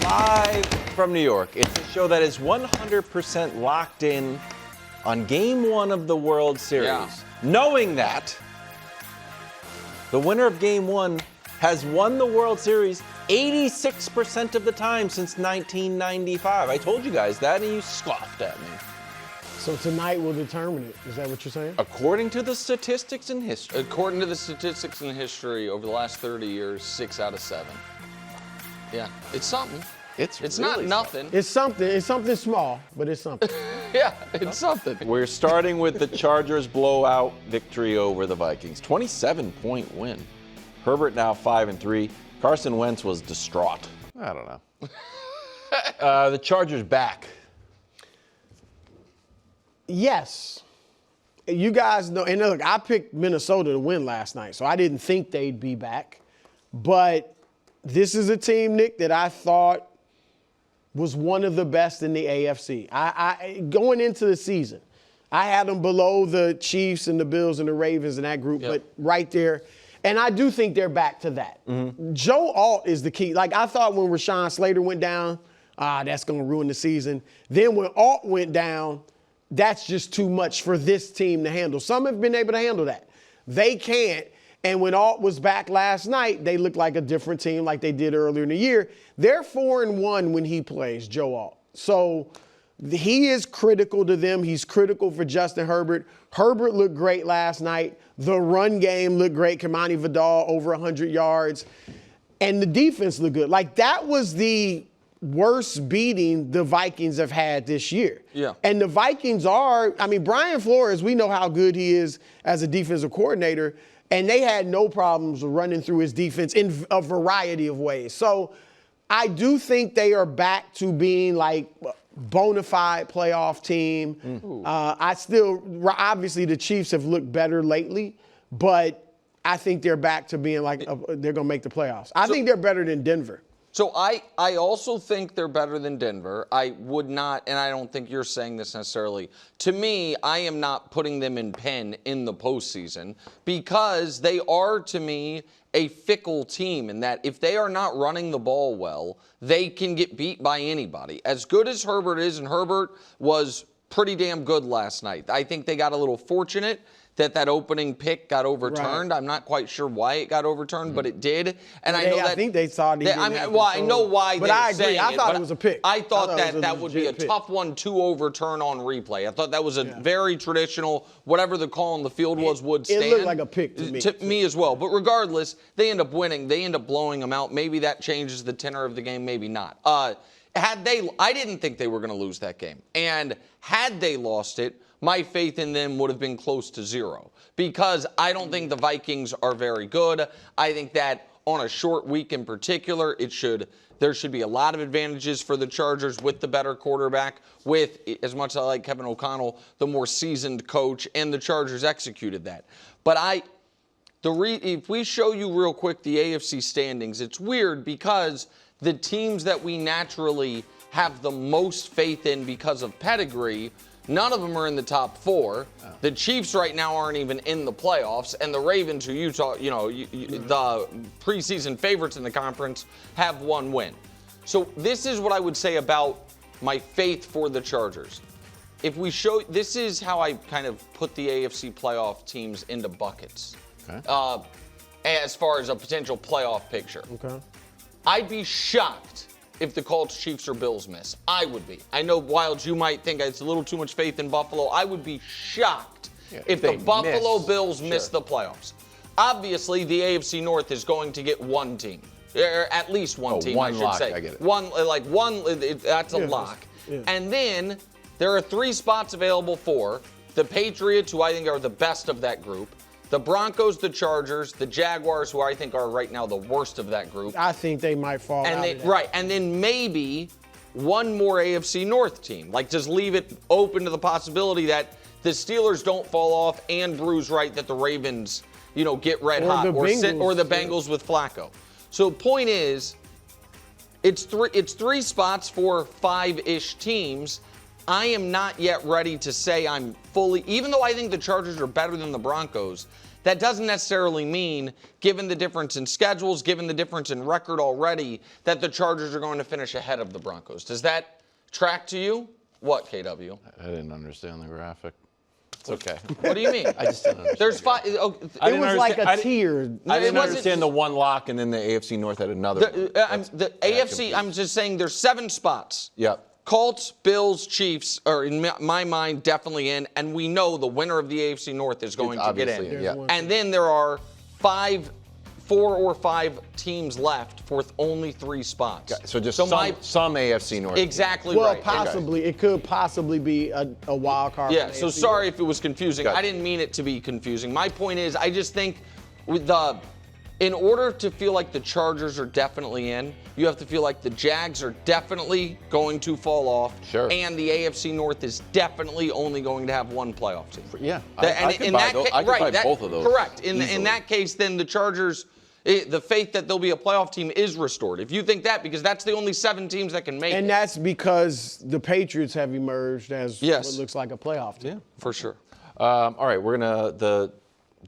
Live from New York. It's a show that is 100% locked in on Game 1 of the World Series. Yeah. Knowing that the winner of Game 1 has won the World Series 86% of the time since 1995. I told you guys that, and you scoffed at me. So tonight will determine it. Is that what you're saying? According to the statistics in history. According to the statistics in history, over the last 30 years, 6 out of 7. Yeah, it's something. It's not really nothing. It's something. It's something small, but it's something. Yeah, it's something. We're starting with the Chargers' blowout victory over the Vikings. 27-point win. Herbert now 5-3. Carson Wentz was distraught. I don't know. The Chargers back. Yes. You guys know, and look, I picked Minnesota to win last night, so I didn't think they'd be back. But this is a team, Nick, that I thought was one of the best in the AFC. I going into the season, I had them below the Chiefs and the Bills and the Ravens in that group, Yep. but right there. And I do think they're back to that. Mm-hmm. Joe Alt is the key. Like, I thought when Rashawn Slater went down, that's going to ruin the season. Then when Alt went down, that's just too much for this team to handle. Some have been able to handle that. They can't. And when Alt was back last night, they looked like a different team like they did earlier in the year. They're 4-1 when he plays, Joe Alt. So he is critical to them. He's critical for Justin Herbert. Herbert looked great last night. The run game looked great. Kamani Vidal over 100 yards. And the defense looked good. Like, that was the worst beating the Vikings have had this year. Yeah. And the Vikings are, Brian Flores, we know how good he is as a defensive coordinator, and they had no problems running through his defense in a variety of ways. So I do think they are back to being like bona fide playoff team. Obviously the Chiefs have looked better lately, but I think they're back to being like, they're going to make the playoffs. I think they're better than Denver. So I also think they're better than Denver. I would not, and I don't think you're saying this necessarily. To me, I am not putting them in pen in the postseason because they are, to me, a fickle team in that if they are not running the ball well, they can get beat by anybody. As good as Herbert is, and Herbert was pretty damn good last night. I think they got a little fortunate that opening pick got overturned. Right. I'm not quite sure why it got overturned, but it did. And I think they saw it. I know why. But I agree. I thought it was a pick. I thought that would be a tough one to overturn on replay. I thought that was a very traditional, whatever the call on the field was, would stand. It looked like a pick to me. To me as well. But regardless, they end up winning. They end up blowing them out. Maybe that changes the tenor of the game. Maybe not. I didn't think they were going to lose that game. And had they lost it, my faith in them would have been close to 0 because I don't think the Vikings are very good. I think that on a short week in particular, there should be a lot of advantages for the Chargers with the better quarterback, with, as much as I like Kevin O'Connell, the more seasoned coach, and the Chargers executed that. But if we show you real quick the AFC standings, it's weird because the teams that we naturally have the most faith in because of pedigree, none of them are in the top 4. Oh. The Chiefs right now aren't even in the playoffs, and the Ravens, who the preseason favorites in the conference, have 1 win. So this is what I would say about my faith for the Chargers. This is how I kind of put the AFC playoff teams into buckets. Okay. As far as a potential playoff picture. Okay. I'd be shocked if the Colts, Chiefs, or Bills miss. I would be. I know, Wilds, you might think it's a little too much faith in Buffalo. I would be shocked if the Buffalo Bills miss the playoffs. Obviously, the AFC North is going to get one team. Or at least one team, I should say. I get it. That's a lock. Yeah. And then there are 3 spots available for the Patriots, who I think are the best of that group, the Broncos, the Chargers, the Jaguars, who I think are right now the worst of that group. I think they might fall out of that. Right, and then maybe one more AFC North team. Like, just leave it open to the possibility that the Steelers don't fall off, and Brou's right that the Ravens, get red hot, or the Bengals with Flacco. So point is, it's 3 spots for 5-ish teams. I am not yet ready to say I'm fully, even though I think the Chargers are better than the Broncos, That doesn't necessarily mean, given the difference in schedules, given the difference in record already, that the Chargers are going to finish ahead of the Broncos. Does that track to you? What, KW? I didn't understand the graphic. It's okay. What do you mean? I just didn't understand. There's five. Oh, It was like a tier. I didn't It wasn't- understand the one lock, and then the AFC North had another. the AFC, I'm just saying there's 7 spots. Yep. Colts, Bills, Chiefs are, in my mind, definitely in, and we know the winner of the AFC North is going to get obviously in. in, yeah. And then there are 4 or 5 teams left for only 3 spots. So just some AFC North. Exactly Well, right. possibly. It could possibly be a wild card. Yeah, for so AFC. sorry if it was confusing. Gotcha. I didn't mean it to be confusing. My point is, I just think in order to feel like the Chargers are definitely in, you have to feel like the Jags are definitely going to fall off. Sure. And the AFC North is definitely only going to have 1 playoff team. Yeah, And I could in buy, that those, ca- I could right, buy that- both of those. Correct. In easily. that case, then the Chargers, the faith that there'll be a playoff team is restored. If you think that, because that's the only 7 teams that can make And it. that's because the Patriots have emerged as Yes. what looks like a playoff team. For sure. All right, we're gonna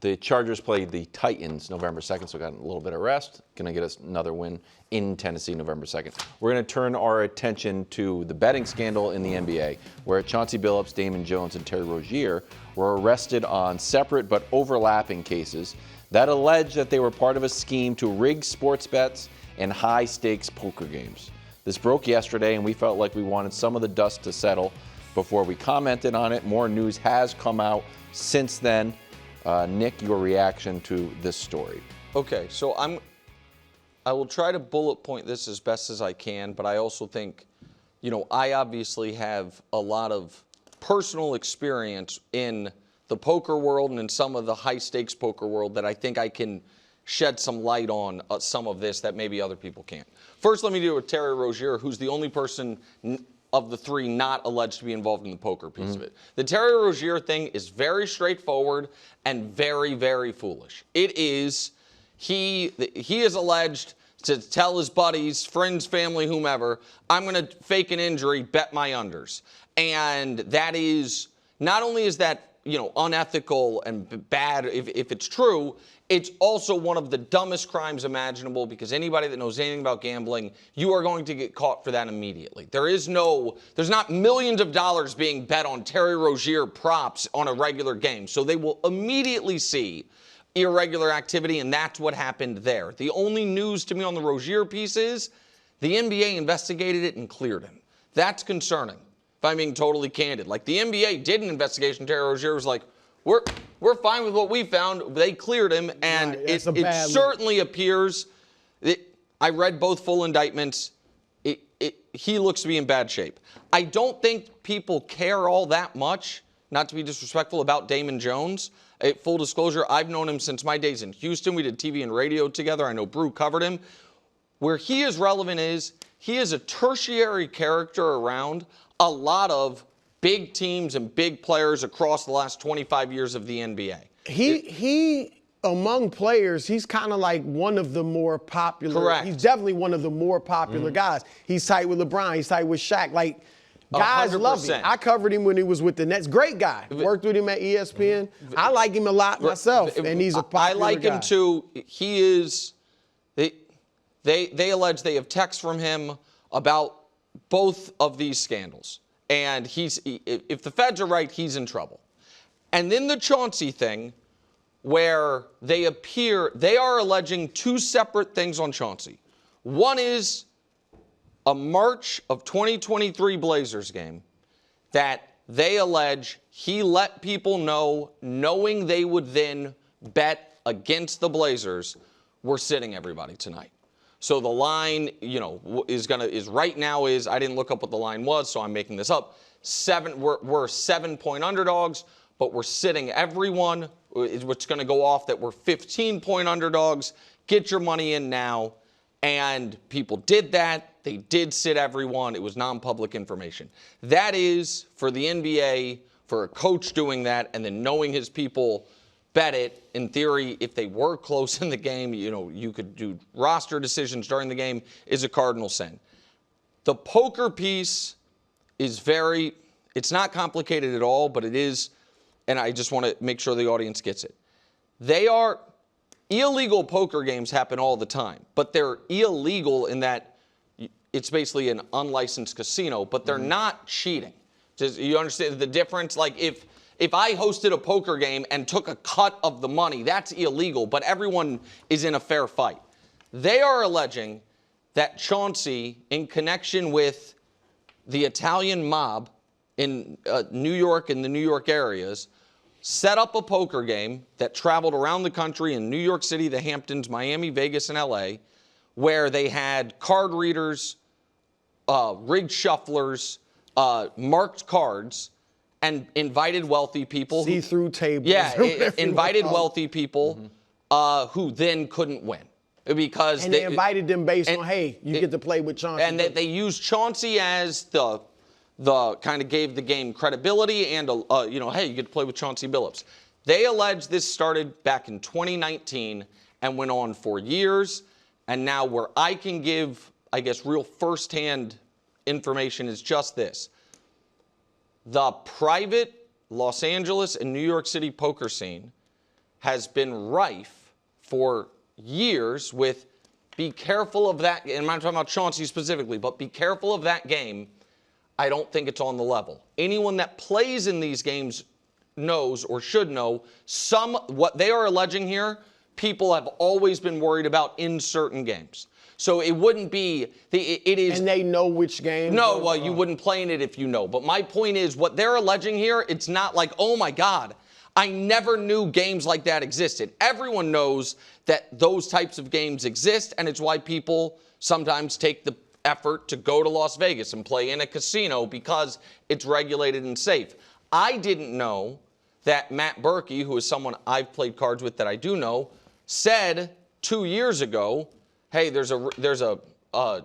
the Chargers play the Titans November 2nd, so got a little bit of rest. Gonna get us another win in Tennessee November 2nd. We're gonna turn our attention to the betting scandal in the NBA, where Chauncey Billups, Damon Jones, and Terry Rozier were arrested on separate but overlapping cases that allege that they were part of a scheme to rig sports bets and high-stakes poker games. This broke yesterday, and we felt like we wanted some of the dust to settle before we commented on it. More news has come out since then. Nick, your reaction to this story? Okay, so I will try to bullet point this as best as I can, but I also think, I obviously have a lot of personal experience in the poker world and in some of the high stakes poker world that I think I can shed some light on some of this that maybe other people can't. First, let me do it with Terry Rozier, who's the only person of the 3 not alleged to be involved in the poker piece of it. The Terry Rozier thing is very straightforward and very, very foolish. It is, he is alleged to tell his buddies, friends, family, whomever, I'm going to fake an injury, bet my unders. And that is, not only is that, unethical and bad if it's true, it's also one of the dumbest crimes imaginable, because anybody that knows anything about gambling, you are going to get caught for that immediately. There's not millions of dollars being bet on Terry Rozier props on a regular game. So they will immediately see irregular activity, and that's what happened there. The only news to me on the Rozier piece is the NBA investigated it and cleared him. That's concerning, if I'm being totally candid. Like, the NBA did an investigation. Terry Rozier was like, we're fine with what we found. They cleared him, and Right, that's a it bad look. certainly appears that I read both full indictments. He looks to be in bad shape. I don't think people care all that much, not to be disrespectful, about Damon Jones. Full disclosure, I've known him since my days in Houston. We did TV and radio together. I know Brou covered him. Where he is relevant is he is a tertiary character around a lot of big teams and big players across the last 25 years of the NBA. He among players, he's kind of like one of the more popular. Correct. He's definitely one of the more popular guys. He's tight with LeBron. He's tight with Shaq. Like, guys love him. 100%. I covered him when he was with the Nets. Great guy. Worked with him at ESPN. I like him a lot myself, and he's a popular I like guy. him too. He is. They allege they have texts from him about both of these scandals, and if the feds are right, he's in trouble. And then the Chauncey thing, where they are alleging 2 separate things on Chauncey. One is a March of 2023 Blazers game that they allege he let people know, knowing they would then bet against the Blazers, we're sitting everybody tonight. So the line, is right now is, I didn't look up what the line was, so I'm making this up. We're 7-point underdogs, but we're sitting everyone. It's going to go off that we're 15-point underdogs. Get your money in now. And people did that. They did sit everyone. It was non-public information. That is, for the NBA, for a coach doing that and then knowing his people bet it, in theory, if they were close in the game, you could do roster decisions during the game, is a cardinal sin. The poker piece is it's not complicated at all, but it is, and I just want to make sure the audience gets it. illegal poker games happen all the time, but they're illegal in that it's basically an unlicensed casino, but they're not cheating. You understand the difference? Like if I hosted a poker game and took a cut of the money, that's illegal, but everyone is in a fair fight. They are alleging that Chauncey, in connection with the Italian mob in New York and the New York areas, set up a poker game that traveled around the country in New York City, the Hamptons, Miami, Vegas, and LA, where they had card readers, rigged shufflers, marked cards, and invited wealthy people. See-through tables. Yeah, invited wealthy people who then couldn't win. Because they invited them based on, hey, you get to play with Chauncey. And they used Chauncey as the kind of gave the game credibility and, hey, you get to play with Chauncey Billups. They allege this started back in 2019 and went on for years. And now where I can give, I guess, real firsthand information is just this. The private Los Angeles and New York City poker scene has been rife for years with be careful of that, and I'm not talking about Chauncey specifically, but be careful of that game. I don't think it's on the level. Anyone that plays in these games knows or should know what they are alleging here, people have always been worried about in certain games. So it wouldn't be, it is. And they know which game. No, well, you wouldn't play in it if you know. But my point is, what they're alleging here, it's not like, oh my God, I never knew games like that existed. Everyone knows that those types of games exist, and it's why people sometimes take the effort to go to Las Vegas and play in a casino because it's regulated and safe. I didn't know that Matt Berkey, who is someone I've played cards with that I do know, said 2 years ago, hey, there's a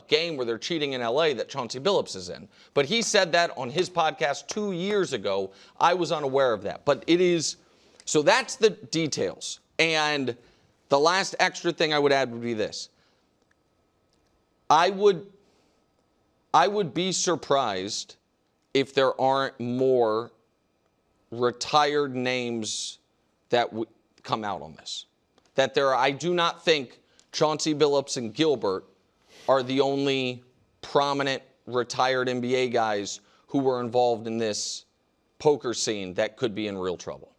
game where they're cheating in LA that Chauncey Billups is in. But he said that on his podcast 2 years ago. I was unaware of that. But it is, so that's the details. And the last extra thing I would add would be this. I would be surprised if there aren't more retired names that would come out on this. I do not think Chauncey Billups and Gilbert are the only prominent retired NBA guys who were involved in this poker scene that could be in real trouble.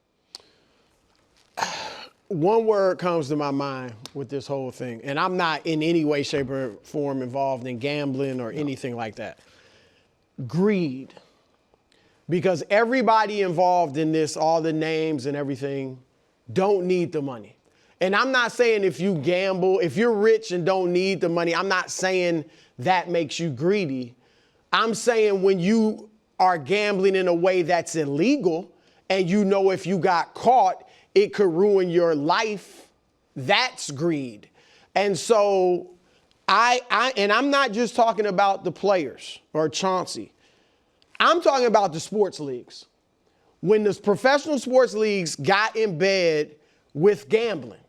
One word comes to my mind with this whole thing, and I'm not in any way, shape, or form involved in gambling or anything like that. Greed. Because everybody involved in this, all the names and everything, don't need the money. And I'm not saying if you gamble, if you're rich and don't need the money, I'm not saying that makes you greedy. I'm saying when you are gambling in a way that's illegal and you know if you got caught, it could ruin your life, that's greed. And so I'm not just talking about the players or Chauncey. I'm talking about the sports leagues. When the professional sports leagues got in bed with gambling,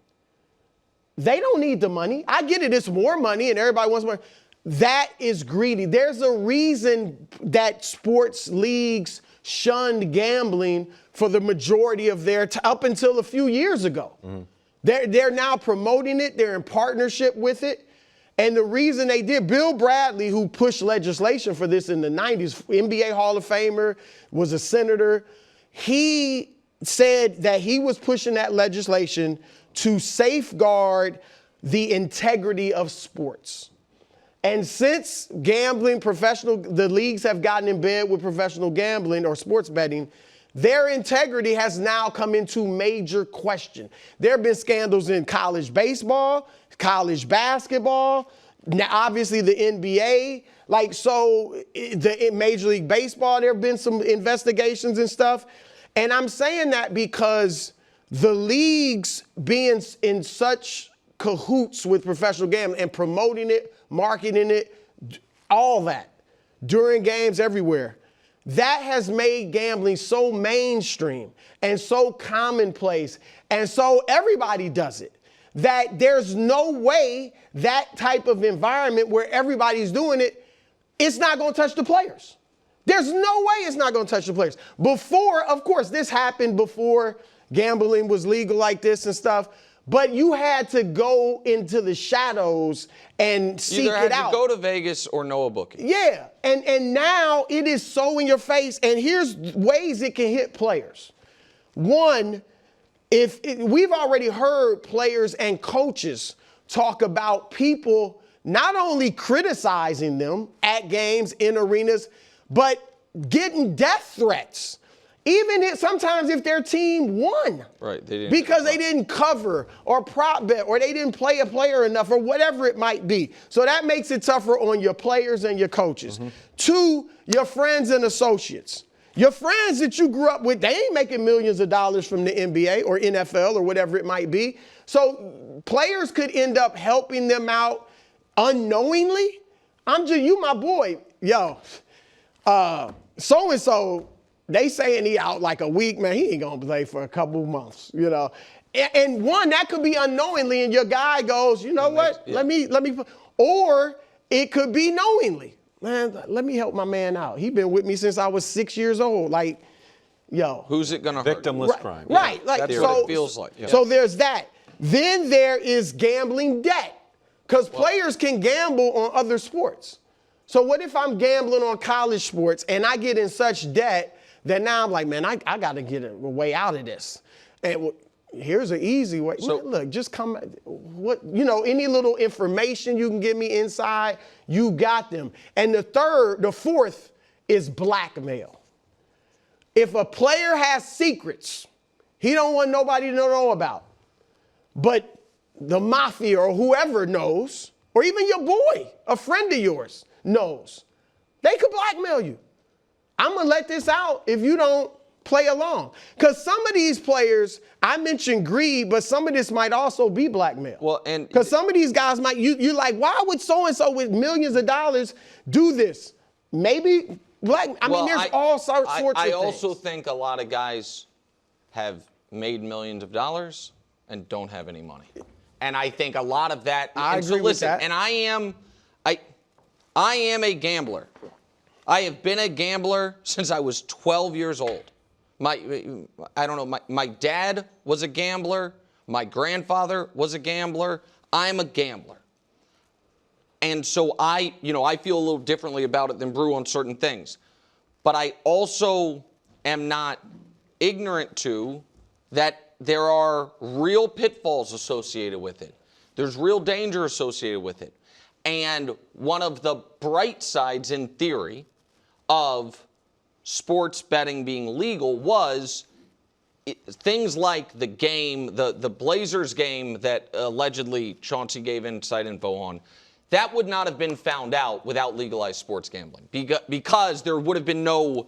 they don't need the money. I get it, it's more money and everybody wants more. That is greedy. There's a reason that sports leagues shunned gambling for the majority of their up until a few years ago. Mm-hmm. They're now promoting it. They're in partnership with it. And the reason they did, Bill Bradley, who pushed legislation for this in the 90s, NBA Hall of Famer, was a senator. He said that he was pushing that legislation to safeguard the integrity of sports. And since gambling, the leagues have gotten in bed with professional gambling or sports betting, their integrity has now come into major question. There have been scandals in college baseball, college basketball, now obviously the NBA. In Major League Baseball, there have been some investigations and stuff. And I'm saying that because the leagues being in such cahoots with professional gambling and promoting it, marketing it, all that, during games everywhere, that has made gambling so mainstream and so commonplace, and so everybody does it, that there's no way that type of environment where everybody's doing it, it's not going to touch the players. There's no way it's not going to touch the players. Before, of course, this happened before gambling was legal like this and stuff. But you had to go into the shadows and seek Either it had out. to go to Vegas or know a bookie. Yeah, and now it is so in your face, and here's ways it can hit players. One, we've already heard players and coaches talk about people not only criticizing them at games, in arenas, but getting death threats. Even sometimes if their team won. Right. Because they didn't cover or prop bet or they didn't play a player enough or whatever it might be. So that makes it tougher on your players and your coaches. Mm-hmm. 2, your friends and associates. Your friends that you grew up with, they ain't making millions of dollars from the NBA or NFL or whatever it might be. So players could end up helping them out unknowingly. You my boy. Yo, so-and-so, they saying he out like a week, man, he ain't gonna play for a couple months, you know. And one, that could be unknowingly, and your guy goes, you know what, let me, or it could be knowingly. Man, let me help my man out. He been with me since I was 6 years old. Like, yo. Who's it gonna hurt? Victimless crime. Right. Like, That's so, what it feels like. Yeah. So there's that. Then there is gambling debt, because players can gamble on other sports. So what if I'm gambling on college sports and I get in such debt that now I'm like, man, I got to get a way out of this. And here's an easy way. So, look, just come, any little information you can give me inside, you got them. And the fourth is blackmail. If a player has secrets, he don't want nobody to know about, but the mafia or whoever knows, or even your boy, a friend of yours knows, they could blackmail you. I'm going to let this out if you don't play along. Because some of these players, I mentioned greed, but some of this might also be blackmail. Well, and because some of these guys might, you're like, why would so-and-so with millions of dollars do this? Maybe there's all sorts of things. I also think a lot of guys have made millions of dollars and don't have any money. And I think a lot of that. I agree with that. And I am a gambler. I have been a gambler since I was 12 years old. My dad was a gambler. My grandfather was a gambler. I'm a gambler. And so I feel a little differently about it than Brou on certain things. But I also am not ignorant to that there are real pitfalls associated with it. There's real danger associated with it. And one of the bright sides, in theory, of sports betting being legal was things like the game, the Blazers game that allegedly Chauncey gave inside info on. That would not have been found out without legalized sports gambling because there would have been no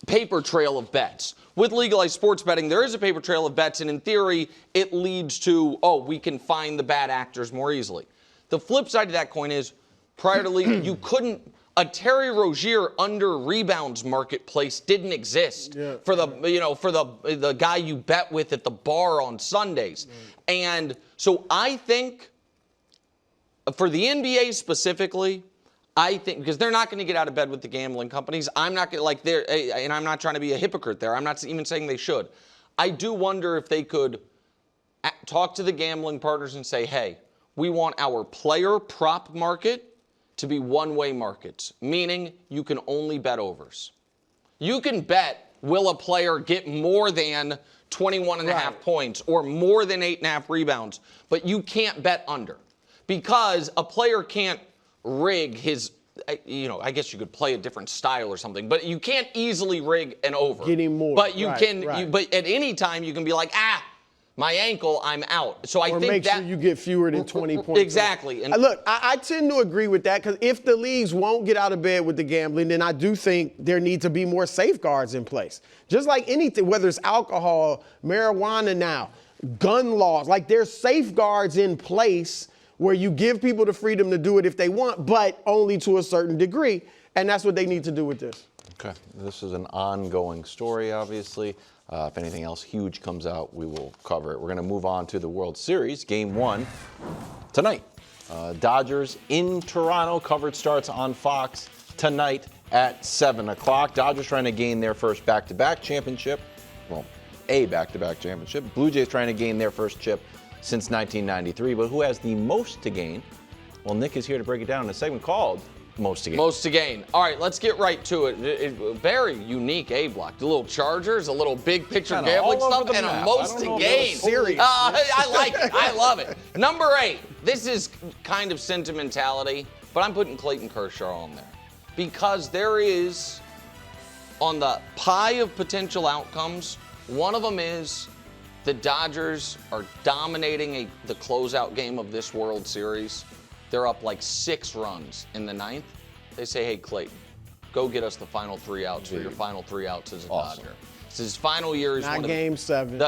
paper trail of bets. With legalized sports betting, there is a paper trail of bets, and in theory, it leads to, we can find the bad actors more easily. The flip side of that coin is, prior to legal, you couldn't, a Terry Rozier under rebounds marketplace didn't exist for the guy you bet with at the bar on Sundays. And so I think for the NBA specifically, I think, because they're not going to get out of bed with the gambling companies. I'm not going to, and I'm not trying to be a hypocrite there. I'm not even saying they should. I do wonder if they could talk to the gambling partners and say, hey, we want our player prop market to be one-way markets, meaning you can only bet overs. You can bet, will a player get more than 21.5 points or more than 8.5 rebounds, but you can't bet under. Because a player can't rig his, I guess you could play a different style or something, but you can't easily rig an over. Getting more. But you can, but at any time you can be like, my ankle, I'm out. So I think make sure you get fewer than 20 points. Exactly. And look, I tend to agree with that, because if the leagues won't get out of bed with the gambling, then I do think there need to be more safeguards in place. Just like anything, whether it's alcohol, marijuana now, gun laws, like there's safeguards in place where you give people the freedom to do it if they want, but only to a certain degree. And that's what they need to do with this. Okay. This is an ongoing story, obviously. If anything else huge comes out, we will cover it. We're going to move on to the World Series, Game 1, tonight. Dodgers in Toronto. Coverage starts on Fox tonight at 7 o'clock. Dodgers trying to gain their first back-to-back championship. Well, a back-to-back championship. Blue Jays trying to gain their first chip since 1993, but who has the most to gain? Well, Nick is here to break it down in a segment called Most to Gain. Most to gain. All right, let's get right to it. Very unique A block. The little Chargers, a little big picture Kinda gambling all over stuff, the and map. a most I don't to know if it was gain. serious. I like it. I love it. Number 8. This is kind of sentimentality, but I'm putting Clayton Kershaw on there because there is, on the pie of potential outcomes, one of them is the Dodgers are dominating the closeout game of this World Series. They're up like 6 runs in the 9th. They say, hey, Clayton, go get us the final 3 outs for your final 3 outs as a Dodger. It's his final year. Not game 7.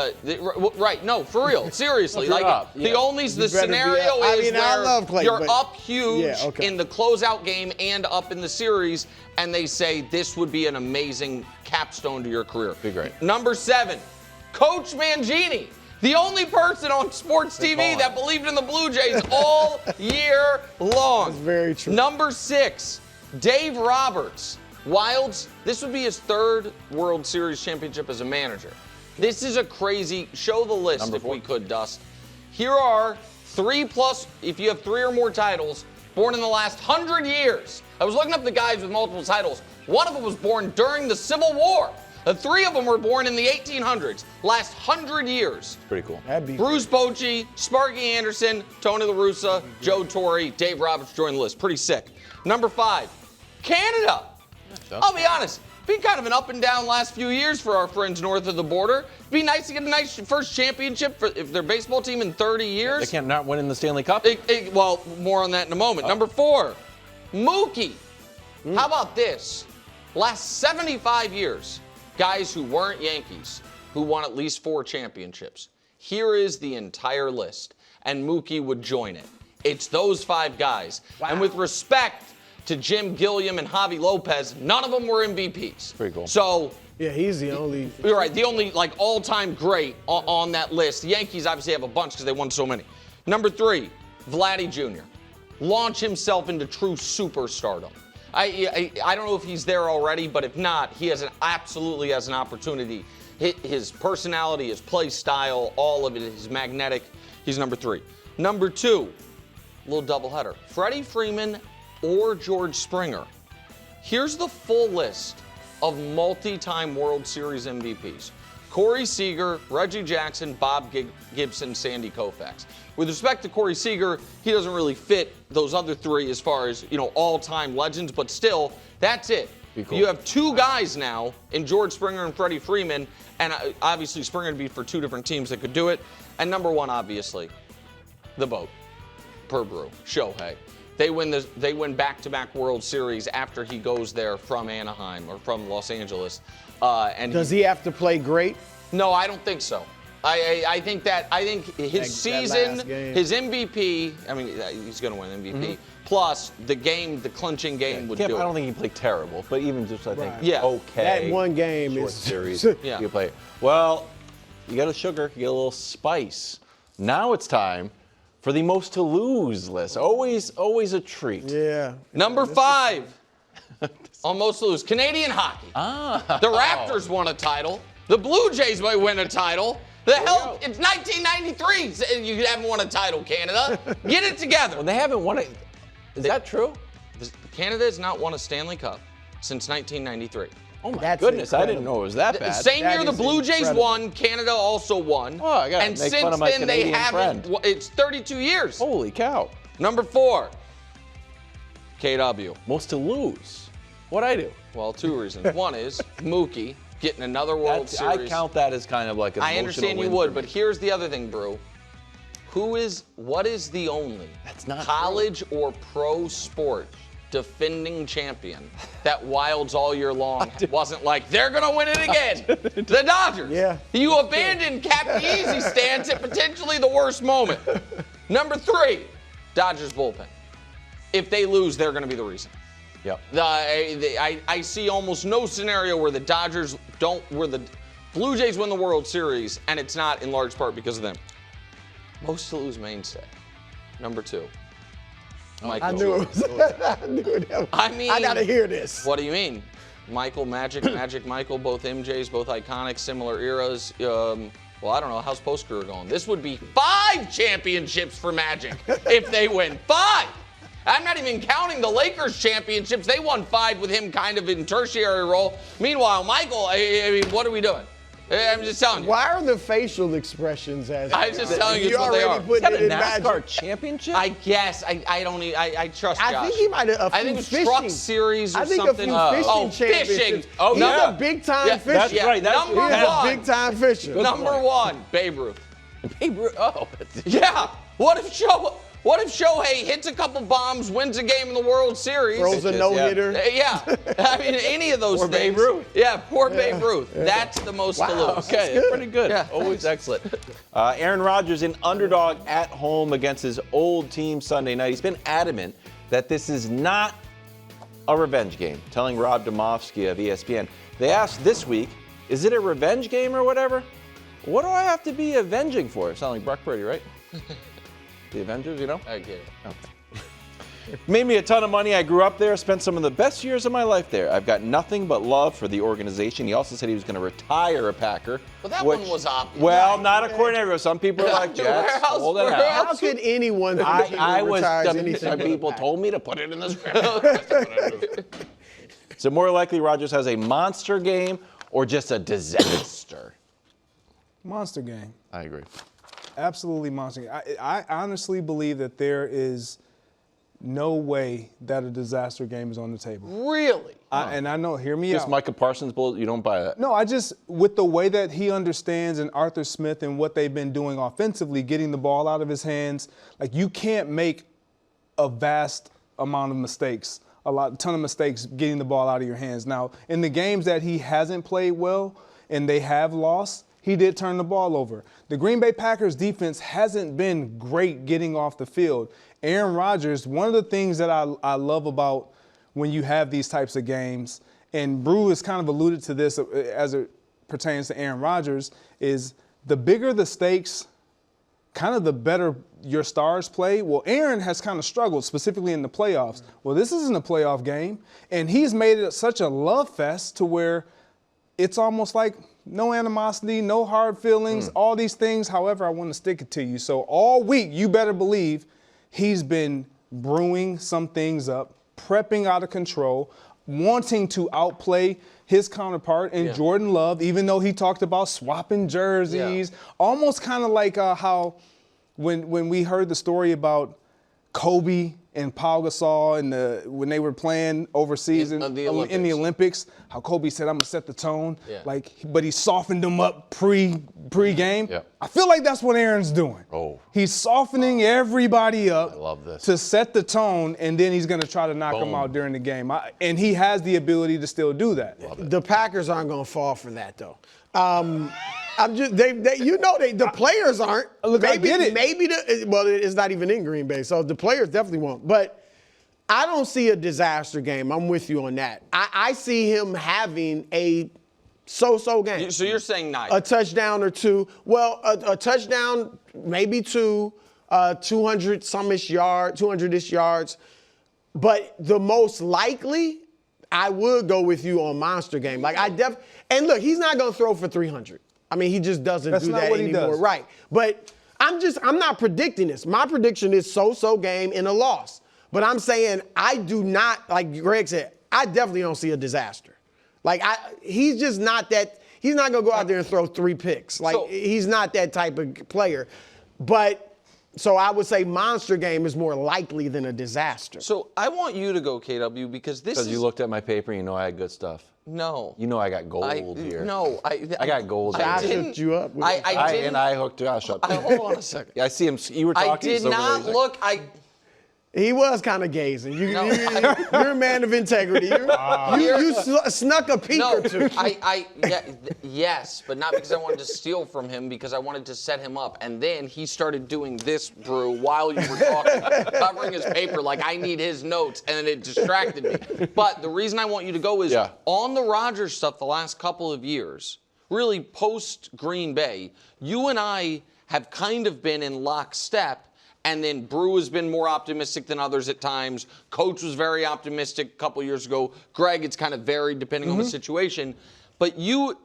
Right, no, for real, seriously. You're like up, yeah. the scenario I is mean, I where love Clayton, you're but- up huge Yeah, okay. in the closeout game and up in the series, and they say this would be an amazing capstone to your career. Be great. Number 7, Coach Mangini. The only person on sports TV that believed in the Blue Jays all year long. That's very true. Number 6, Dave Roberts. Wilds, this would be his 3rd World Series championship as a manager. This is a crazy, show the list Number if 4. we could, Dust. Here are 3+, if you have 3 or more titles, born in the last 100 years. I was looking up the guys with multiple titles. One of them was born during the Civil War. The 3 of them were born in the 1800s, last 100 years. Pretty cool. That'd be Bruce Bochy, Sparky Anderson, Tony La Russa, Joe Torre, Dave Roberts joined the list. Pretty sick. Number 5, Canada. I'll be honest, been kind of an up and down last few years for our friends north of the border. It'd be nice to get a nice first championship for if their baseball team in 30 years. They can't not win in the Stanley Cup. Well, more on that in a moment. Number 4, Mookie. How about this? Last 75 years, guys who weren't Yankees, who won at least 4 championships. Here is the entire list, and Mookie would join it. It's those 5 guys. Wow. And with respect to Jim Gilliam and Javi Lopez, none of them were MVPs. Pretty cool. So, Yeah, he's the only. you're right, the only like all-time great on that list. The Yankees obviously have a bunch because they won so many. Number 3, Vladdy Jr. Launch himself into true superstardom. I don't know if he's there already, but if not, he absolutely has an opportunity. His personality, his play style, all of it is magnetic. He's number 3. Number 2, little doubleheader. Freddie Freeman or George Springer. Here's the full list of multi-time World Series MVPs. Corey Seager, Reggie Jackson, Bob Gibson, Sandy Koufax. With respect to Corey Seager, he doesn't really fit those other 3 as far as, all-time legends, but still, that's it. Cool. You have 2 guys now in George Springer and Freddie Freeman, and obviously Springer would be for 2 different teams that could do it. And number 1, obviously, the boat, per Brou, Shohei. They win back-to-back World Series after he goes there from Anaheim or from Los Angeles. And Does he have to play great? No, I don't think so. I think his That season, last game. his MVP. I mean, he's going to win MVP. Plus the clinching game would I do it. don't think he played terrible, but even just I think Right. Yeah. okay. That one game short is series. Yeah. You play. Well, you got a sugar, you get a little spice. Now it's time for the most to lose list. Always a treat. Yeah. Number 5 on most to lose, Canadian hockey. The Raptors won a title. The Blue Jays might win a title. It's 1993. You haven't won a title, Canada. Get it together. Well, they haven't won it. Is that true? Canada has not won a Stanley Cup since 1993. Oh my That's goodness, I didn't incredible. know it was that bad. Same That year the is Blue Jays incredible. won, Canada also won. Oh, I gotta and make since fun of my then they Canadian haven't. friend. It's 32 years. Holy cow. Number 4, KW. Most to lose. What'd I do? Well, 2 reasons. One is Mookie getting another World Series. I count that as kind of like an I emotional understand you win would, for but me. here's the other thing, Brou. What is the only That's not college or pro sport defending champion that Wilds all year long wasn't like, they're going to win it again? The Dodgers. Yeah. You abandoned Captain Easy stance at potentially the worst moment. Number 3, Dodgers bullpen. If they lose, they're going to be the reason. Yep. I see almost no scenario where the Blue Jays win the World Series, and it's not in large part because of them. Most to lose mainstay. Number 2. I knew it was. I knew it. I mean, I gotta hear this. What do you mean? Michael, Magic, Michael, both MJs, both iconic, similar eras. Well, I don't know. How's post-career going? This would be 5 championships for Magic if they win. 5! I'm not even counting the Lakers championships. They won 5 with him kind of in tertiary role. Meanwhile, Michael, I mean, what are we doing? I'm just telling you. Why are the facial expressions as? I'm just telling you You what they already are. put Got it a in NASCAR Magic. championship? I guess. I don't need. I trust Josh. I think he might have. I think it was Truck Series or I think something. a few fishing Oh, fishing. championships. Oh, He's yeah. a big time Yeah, fisher. that's right. That's Number what He's a one. big time fisher. Number 1, Babe Ruth. Babe Ruth. Oh. Yeah. What if Shohei hits a couple bombs, wins a game in the World Series? Throws a no-hitter. Yeah. I mean, any of those Poor things. Babe Ruth. Yeah, poor Babe Ruth. That's the most to lose. Okay, that's pretty good. Yeah. Always excellent. Aaron Rodgers, an underdog at home against his old team Sunday night. He's been adamant that this is not a revenge game, telling Rob Demovsky of ESPN. They asked this week, is it a revenge game or whatever? What do I have to be avenging for? Sound like Brock Purdy, right? The Avengers, you know? I get it. Okay. Made me a ton of money. I grew up there, spent some of the best years of my life there. I've got nothing but love for the organization. He also said he was going to retire a Packer. Well, that one was obvious. Well, not according to everyone. Some people are like, Jets, hold it out. How could anyone? I was, anything some but people that? told me to put it in the script. So more likely Rodgers has a monster game or just a disaster? Monster game. I agree. Absolutely monster game. I honestly believe that there is no way that a disaster game is on the table. Really? And I know, hear me Just out. Micah Parsons bull, you don't buy that? No, with the way that he understands and Arthur Smith and what they've been doing offensively, getting the ball out of his hands, like you can't make a vast amount of mistakes, ton of mistakes getting the ball out of your hands. Now, in the games that he hasn't played well and they have lost, he did turn the ball over. The Green Bay Packers defense hasn't been great getting off the field. Aaron Rodgers, one of the things that I love about when you have these types of games, and Brou has kind of alluded to this as it pertains to Aaron Rodgers, is the bigger the stakes, kind of the better your stars play. Well, Aaron has kind of struggled, specifically in the playoffs. Well, this isn't a playoff game, and he's made it such a love fest to where it's almost like no animosity, no hard feelings, all these things. However, I want to stick it to you. So all week, you better believe he's been brewing some things up, prepping out of control, wanting to outplay his counterpart in Jordan Love, even though he talked about swapping jerseys, almost kind of like how when we heard the story about Kobe and Pau Gasol and when they were playing overseas in the Olympics, how Kobe said, "I'm gonna set the tone," but he softened them up pre-game. Yeah. I feel like that's what Aaron's doing. Oh. He's softening everybody up. I love this. To set the tone, and then he's gonna try to knock them out during the game. And he has the ability to still do that. The Packers aren't going to fall for that, though. I'm just the players aren't. Look, I get it. Maybe it's not even in Green Bay, so the players definitely won't. But I don't see a disaster game. I'm with you on that. I see him having a so-so game. So you're saying nice. A touchdown or two. Well, a touchdown, maybe two, 200-some-ish yards, 200-ish yards. But the most likely, I would go with you on monster game. And look, he's not going to throw for 300. I mean, he just doesn't That's do not that what he anymore. does. Right. But I'm not predicting this. My prediction is so-so game and a loss. But I'm saying I do not, like Greg said, I definitely don't see a disaster. He's just not that. He's not going to go out there and throw 3 picks. He's not that type of player. But so I would say monster game is more likely than a disaster. So I want you to go, KW, because this is. Because you looked at my paper, you know I had good stuff. No. You know I got gold here. No. I got gold. Josh here. hooked you up. I hooked Josh up. Hold on a second. Yeah, I see him. You were talking. I did so not really, look. He was kind of gazing. You're a man of integrity. You snuck a peek or two. Yes, but not because I wanted to steal from him, because I wanted to set him up. And then he started doing this, Brou, while you were talking, covering his paper like I need his notes, and then it distracted me. But the reason I want you to go is on the Rodgers stuff the last couple of years, really post Green Bay, you and I have kind of been in lockstep. And then Brou has been more optimistic than others at times. Coach was very optimistic a couple years ago. Greg, it's kind of varied depending on the situation. But you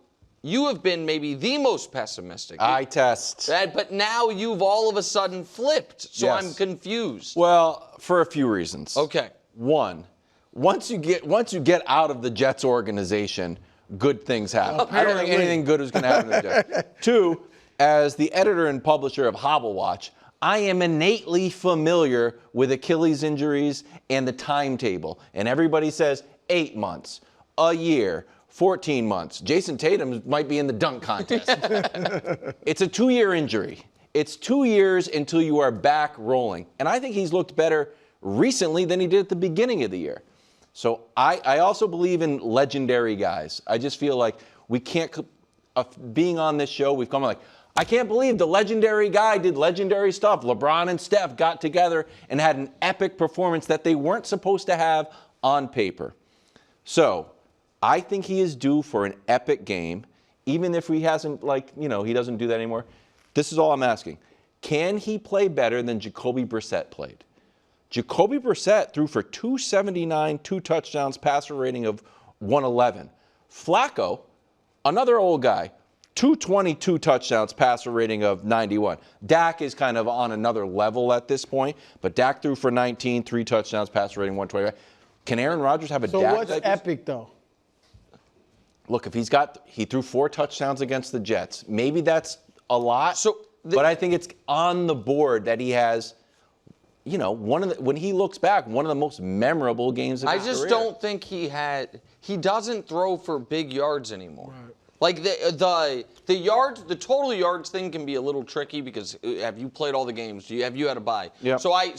have been maybe the most pessimistic. Eye test. But now you've all of a sudden flipped. So Yes. I'm confused. Well, for a few reasons. Okay. One, once you get out of the Jets organization, good things happen. I don't think anything good is going to happen to the Jets. Two, as the editor and publisher of Hobble Watch, I am innately familiar with Achilles injuries and the timetable. And everybody says 8 months, a year, 14 months. Jason Tatum might be in the dunk contest. It's a 2-year injury. It's 2 years until you are back rolling. And I think he's looked better recently than he did at the beginning of the year. So I also believe in legendary guys. I just feel like we can't, being on this show, we've come like, I can't believe the legendary guy did legendary stuff. LeBron and Steph got together and had an epic performance that they weren't supposed to have on paper. So I think he is due for an epic game, even if he hasn't, he doesn't do that anymore. This is all I'm asking. Can he play better than Jacoby Brissett played? Jacoby Brissett threw for 279, 2 touchdowns, passer rating of 111. Flacco, another old guy, 222 touchdowns, passer rating of 91. Dak is kind of on another level at this point, but Dak threw for 19, 3 touchdowns, passer rating 125. Can Aaron Rodgers have a So Dak? what's epic, though? Look, if he threw 4 touchdowns against the Jets, maybe that's a lot. But I think it's on the board that he has, when he looks back, one of the most memorable games of his career. I just don't think he doesn't throw for big yards anymore. Right. Like the yards, the total yards thing can be a little tricky because have you played all the games? Have you had a bye? Yeah. So I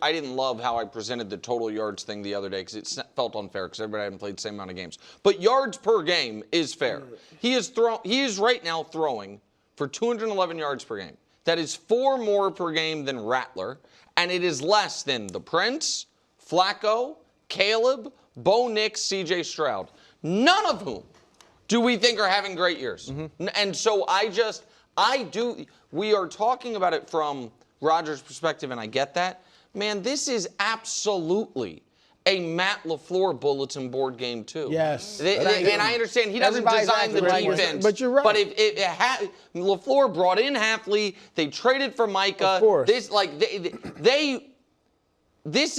didn't love how I presented the total yards thing the other day because it felt unfair because everybody hadn't played the same amount of games. But yards per game is fair. He is right now throwing for 211 yards per game. That is 4 more per game than Rattler, and it is less than the Prince, Flacco, Caleb, Bo Nix, C.J. Stroud. None of whom do we think are having great years. Mm-hmm. And so we are talking about it from Rodgers' perspective, and I get that. Man, this is absolutely a Matt LaFleur bulletin board game, too. Yes. And I understand he doesn't design the defense. But you're right. But LaFleur brought in Hafley, they traded for Micah. Of course. This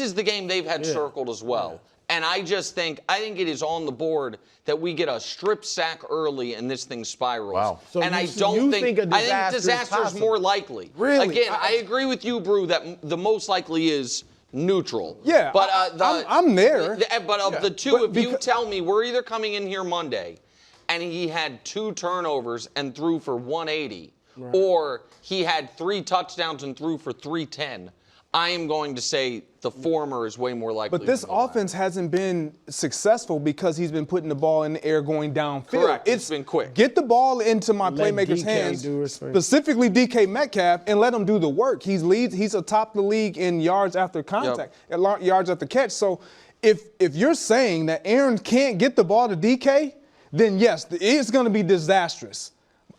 is the game they've had circled as well. Yeah. And I think it is on the board that we get a strip sack early and this thing spirals. Wow. So I think disaster is more likely. Really? Again, I agree with you, Brou, that the most likely is neutral. Yeah, but I'm there. But of the two, you tell me, we're either coming in here Monday and he had 2 turnovers and threw for 180, or he had 3 touchdowns and threw for 310. I am going to say the former is way more likely. But this offense hasn't been successful because he's been putting the ball in the air going downfield. Correct. It's been quick. Get the ball into my playmakers' hands, specifically DK Metcalf, and let him do the work. He's atop the league in yards after contact, yards after catch. So if you're saying that Aaron can't get the ball to DK, then yes, it's going to be disastrous.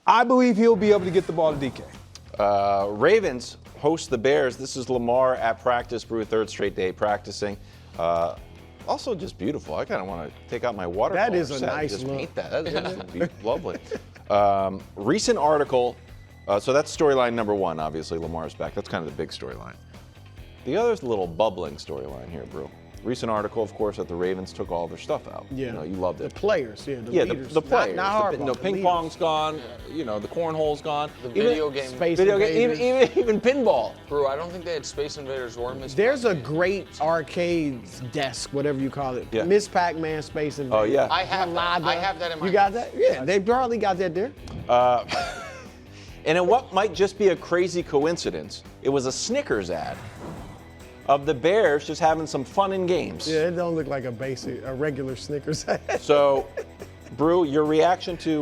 I believe he'll be able to get the ball to DK. Ravens host the Bears. This is Lamar at practice, Brou, 3rd straight day practicing. Also just beautiful. I kind of want to take out my watercolor That is a set nice and just look. paint that. That would be lovely. Recent article. So that's storyline number 1, obviously. Lamar's back. That's kind of the big storyline. The other's a little bubbling storyline here, Brou. Recent article, of course, that the Ravens took all their stuff out. Yeah. You loved it. The players, the leaders. The players. Not the hardball, ping pong's gone. The cornhole's gone. The video game. Space Video game, Invaders. even pinball. Brou, I don't think they had Space Invaders or Miss There's a Pac-Man. great arcade desk, whatever you call it. Yeah. Miss Pac-Man, Space Invaders. Oh, yeah. I have that in my You got that? Yeah, they probably got that there. And in what might just be a crazy coincidence, it was a Snickers ad of the Bears just having some fun and games. Yeah, it don't look like a regular Snickers. So, Brou, your reaction to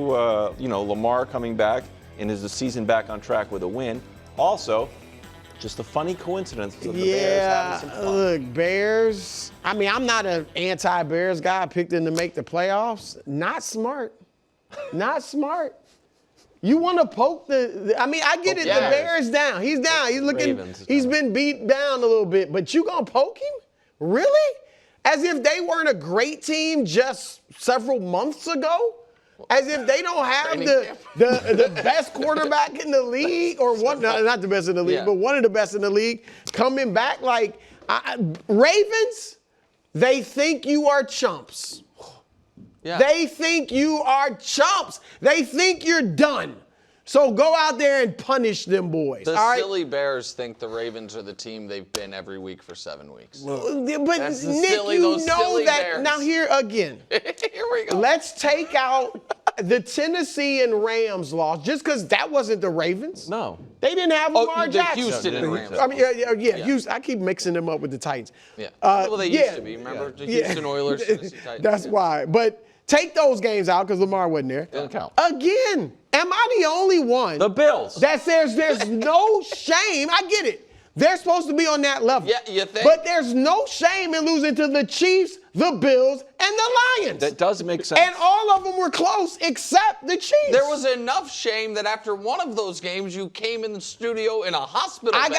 Lamar coming back and is the season back on track with a win? Also, just a funny coincidence of the Bears having some fun. Look, Bears. I mean, I'm not an anti-Bears guy. I picked them to make the playoffs. Not smart. Not smart. You want to poke I mean, I get it. Yeah. The Bears down. He's down. He's looking. Ravens is He's down. been beat down a little bit. But you gonna poke him? Really? As if they weren't a great team just several months ago? As if they don't have the best quarterback in the league, or one, not the best in the league, but one of the best in the league, coming back like Ravens, they think you are chumps. Yeah. They think you are chumps. They think you're done. So go out there and punish them boys. The all right? silly Bears think the Ravens are the team they've been every week for 7 weeks. But That's the Nick, silly- you those know silly that. Bears. Now here again. Here we go. Let's take out the Tennessee and Rams loss just because that wasn't the Ravens. No. They didn't have Lamar the Jackson. Houston and Rams. I mean, yeah. Houston. I keep mixing them up with the Titans. Yeah. Well, they used to be. Remember the Yeah. Houston Oilers? Tennessee Titans. That's Yeah. why. But take those games out because Lamar wasn't there. Doesn't count. Again, am I the only one The Bills. that says there's no shame? I get it. They're supposed to be on that level. Yeah, you think? But there's no shame in losing to the Chiefs, the Bills, and the Lions. That does make sense. And all of them were close except the Chiefs. There was enough shame that after one of those games, you came in the studio in a hospital bed.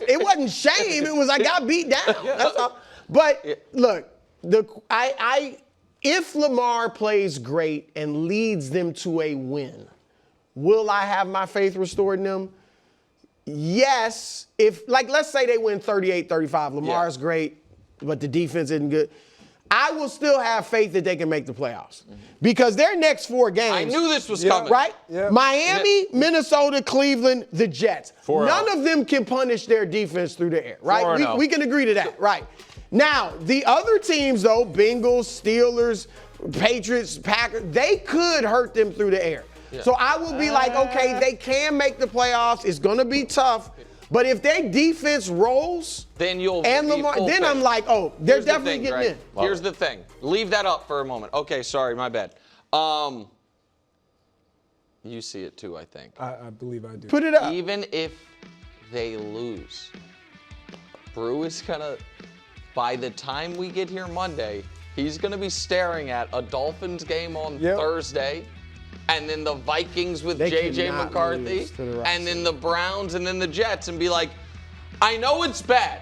It wasn't shame. It was I got beat down. That's all. But look, if Lamar plays great and leads them to a win, will I have my faith restored in them? Yes. Let's say they win 38-35. Lamar's great, but the defense isn't good. I will still have faith that they can make the playoffs because their next 4 games. I knew this was coming. Right? Yeah. Miami, Minnesota, Cleveland, the Jets. 4-0. None of them can punish their defense through the air, right? 4-0. We can agree to that, right? Now, the other teams, though, Bengals, Steelers, Patriots, Packers, they could hurt them through the air. Yeah. So I will be like, okay, they can make the playoffs. It's going to be tough. But if their defense rolls, Then you'll and be Lamar, full then faith. I'm like, oh, they're Here's the definitely thing, getting right? Here's the thing. Leave that up for a moment. Okay, sorry, my bad. You see it too, I think. I believe I do. in. Put it up. Even if they lose, Brou is gonna, by the time we get here Monday, he's gonna be staring at a Dolphins game on Thursday, and then the Vikings with They J.J. cannot McCarthy, lose to the and then the Browns, and then the Jets, and be like, I know it's bad,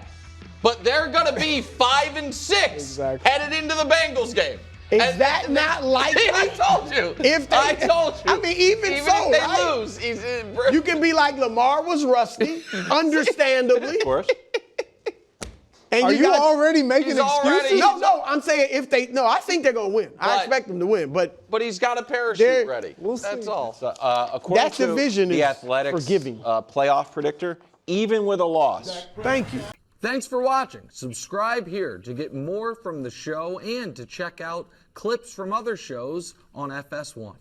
but they're gonna be 5-6 Exactly. headed into the Bengals game. Is that not likely? I told you. I told you. I mean, even so, if they right? lose, You can be like, Lamar was rusty, understandably. Of course. And Are you gotta- already making He's already- excuses? No, I'm saying I think they're going to win. I But- expect them to win, but he's got a parachute They're- ready. We'll That's see. all. According That to division the is Athletics forgiving. playoff predictor, even with a loss, thank you. Thanks for watching. Subscribe here to get more from the show and to check out clips from other shows on FS1.